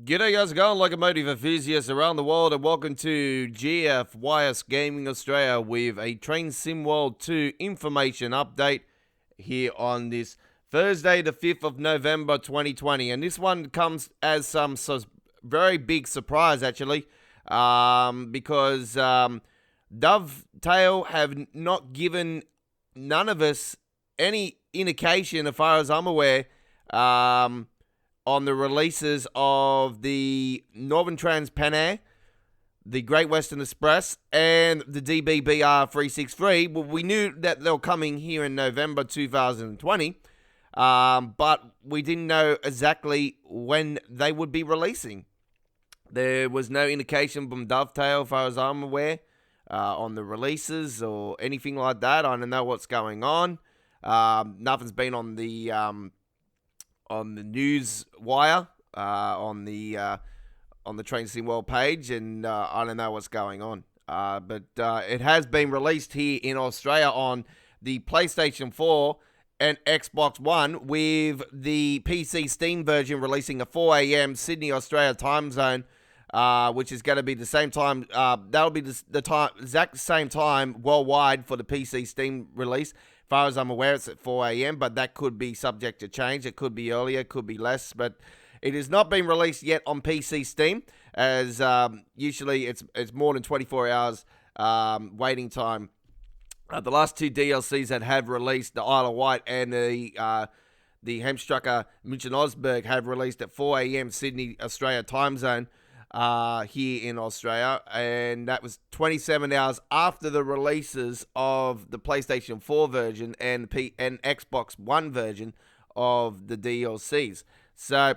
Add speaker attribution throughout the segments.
Speaker 1: G'day, how's it going, Locomotive Enthusiasts around the world, and welcome to GFYS Gaming Australia with a Train Sim World 2 information update here on this Thursday, the 5th of November 2020. And this one comes as some very big surprise, actually, because Dovetail have not given none of us any indication, as far as I'm aware, on the releases of the Northern Trans Pennine, the Great Western Express, and the DBBR 363. Well, we knew that they were coming here in November 2020, but we didn't know exactly when they would be releasing. There was no indication from Dovetail, as far as I'm aware, on the releases or anything like that. I don't know what's going on. Nothing's been on the news wire, on the Train Sim World page, and I don't know what's going on. But it has been released here in Australia on the PlayStation 4 and Xbox One, with the PC Steam version releasing at 4 a.m. Sydney Australia Timezone, which is going to be the same time. That'll be the exact same time worldwide for the PC Steam release. As far as I'm aware, it's at 4 a.m., but that could be subject to change. It could be earlier, it could be less, but it has not been released yet on PC Steam, as usually it's more than 24 hours waiting time. The last two DLCs that have released, the Isle of Wight and the Hemstrucker München Osberg, have released at 4 a.m. Sydney Australia time zone here in Australia, and that was 27 hours after the releases of the PlayStation 4 version and Xbox One version of the DLCs. So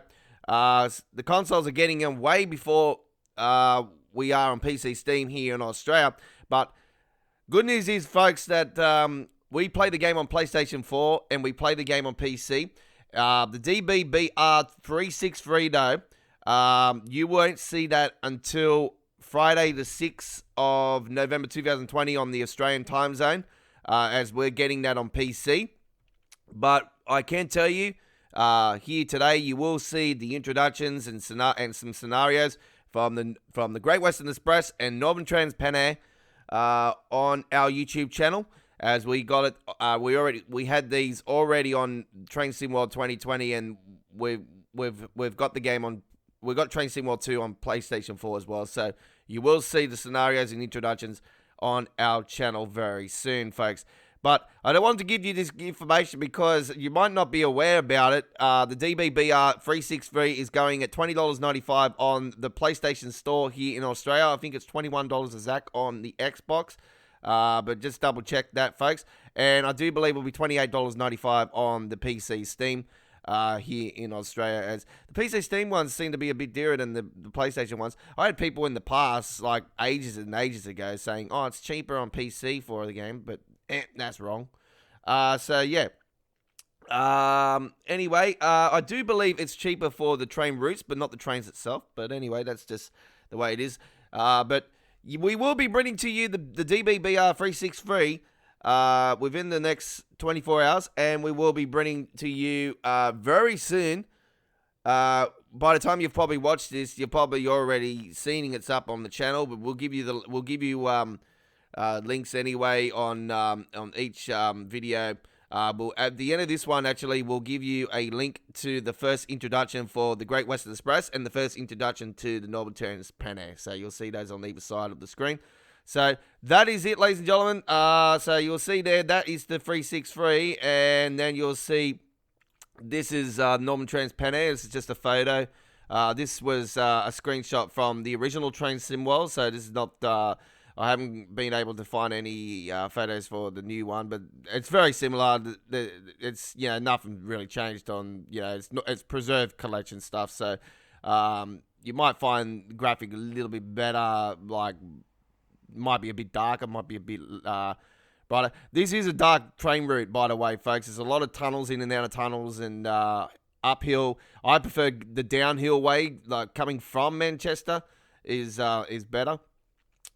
Speaker 1: the consoles are getting in way before we are on PC Steam here in Australia. But good news is, folks, that we play the game on PlayStation 4 and we play the game on PC. The DBBR 363, though, you won't see that until Friday the 6th of November 2020 on the Australian time zone, as we're getting that on PC. But I can tell you, here today, you will see the introductions and some scenarios from the Great Western Express and Northern Trans Pennine on our YouTube channel, as we got it. We had these already on Train Sim World 2020, and we've got the game on. We've got Train Sim World 2 on PlayStation 4 as well. So you will see the scenarios and introductions on our channel very soon, folks. But I don't want to give you this information because you might not be aware about it. The DBBR 363 is going at $20.95 on the PlayStation Store here in Australia. I think it's $21 a Zach on the Xbox. But just double check that, folks. And I do believe it will be $28.95 on the PC Steam here in Australia, as the PC Steam ones seem to be a bit dearer than the PlayStation ones. I had people in the past, like ages and ages ago, saying, oh, it's cheaper on PC for the game, but that's wrong. So yeah. Anyway, I do believe it's cheaper for the train routes, but not the trains itself. But anyway, that's just the way it is. But we will be bringing to you the DBBR 363 within the next 24 hours, and we will be bringing to you very soon. By the time you've probably watched this, you're probably already seeing it's up on the channel, but we'll give you links anyway on each video. At the end of this one, actually, we'll give you a link to the first introduction for the Great Western Express and the first introduction to the Northern Trans Pennine. So you'll see those on either side of the screen. So that is it, ladies and gentlemen. So you'll see there, that is the 363, and then you'll see this is Northern Trans Pennine. This is just a photo. This was a screenshot from the original Train Sim World, so this is not, I haven't been able to find any photos for the new one, but it's very similar. It's, nothing really changed on, it's preserved collection stuff, so you might find the graphic a little bit better, like, might be a bit darker, might be a bit brighter. This is a dark train route, by the way, folks. There's a lot of tunnels, in and out of tunnels, and uphill. I prefer the downhill way, like coming from Manchester is better.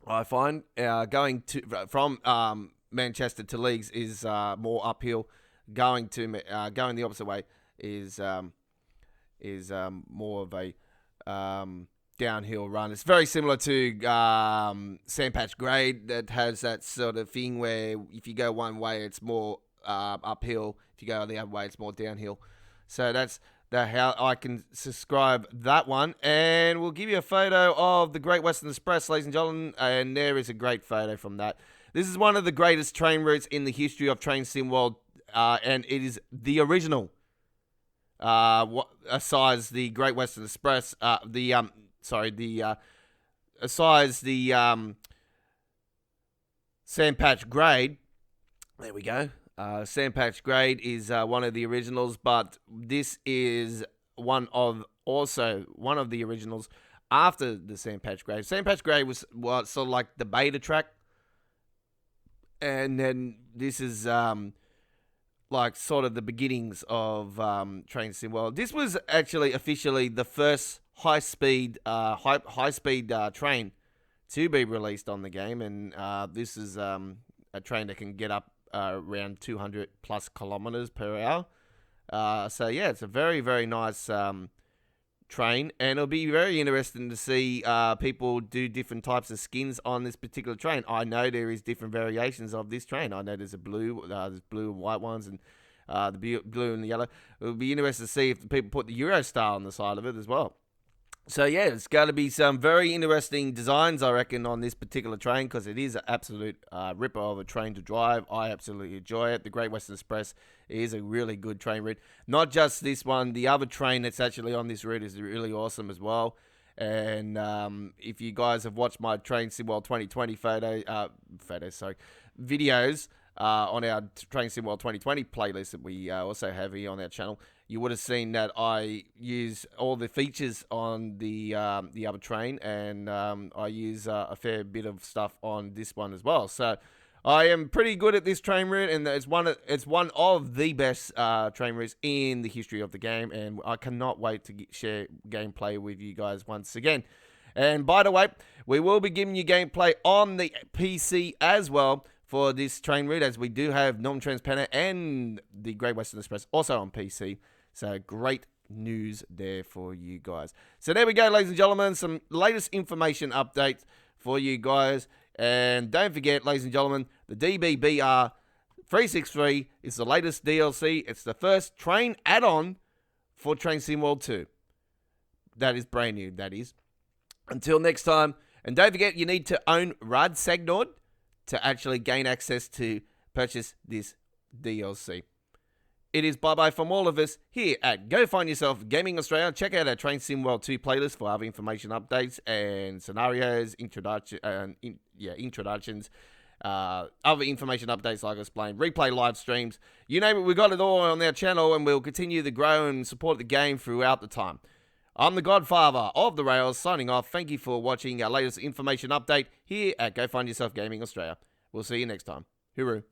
Speaker 1: I find going from Manchester to Leeds is more uphill. Going the opposite way is more of a downhill run. It's very similar to Sandpatch Grade, that has that sort of thing where if you go one way, it's more uphill. If you go the other way, it's more downhill. So that's how I can describe that one. And we'll give you a photo of the Great Western Express, ladies and gentlemen. And there is a great photo from that. This is one of the greatest train routes in the history of Train Sim World, and it is the original. Besides the Great Western Express, besides the Sandpatch Grade. There we go. Sandpatch Grade is one of the originals, but this is one of the originals after the Sandpatch Grade. Sandpatch Grade was sort of like the beta track, and then this is like sort of the beginnings of Train Sim World. This was actually officially the first high-speed train to be released on the game, and this is a train that can get up around 200 plus kilometers per hour. So yeah, it's a very, very nice train, and it'll be very interesting to see people do different types of skins on this particular train. I know there is different variations of this train. I know there's there's blue and white ones, and the blue and the yellow. It'll be interesting to see if the people put the Eurostar on the side of it as well. So yeah, it's going to be some very interesting designs, I reckon, on this particular train, because it is an absolute ripper of a train to drive. I absolutely enjoy it. The Great Western Express is a really good train route. Not just this one, the other train that's actually on this route is really awesome as well. And if you guys have watched my Train Sim World 2020 videos on our Train Sim World 2020 playlist that we also have here on our channel, you would have seen that I use all the features on the other train, and I use a fair bit of stuff on this one as well. So I am pretty good at this train route, and it's one of the best train routes in the history of the game, and I cannot wait to share gameplay with you guys once again. And by the way, we will be giving you gameplay on the PC as well for this train route, as we do have Northern Trans Pennine and the Great Western Express also on PC. So great news there for you guys. So there we go, ladies and gentlemen, some latest information updates for you guys. And don't forget, ladies and gentlemen, the DBBR 363 is the latest DLC. It's the first train add-on for Train Sim World 2. That is brand new, that is. Until next time, and don't forget, you need to own Ruhr Sieg Nord to actually gain access to purchase this DLC. It is bye-bye from all of us here at Go Find Yourself Gaming Australia. Check out our Train Sim World 2 playlist for other information updates and scenarios, introductions, other information updates like I explained, replay live streams. You name it, we've got it all on our channel, and we'll continue to grow and support the game throughout the time. I'm the Godfather of the Rails, signing off. Thank you for watching our latest information update here at Go Find Yourself Gaming Australia. We'll see you next time. Hooroo.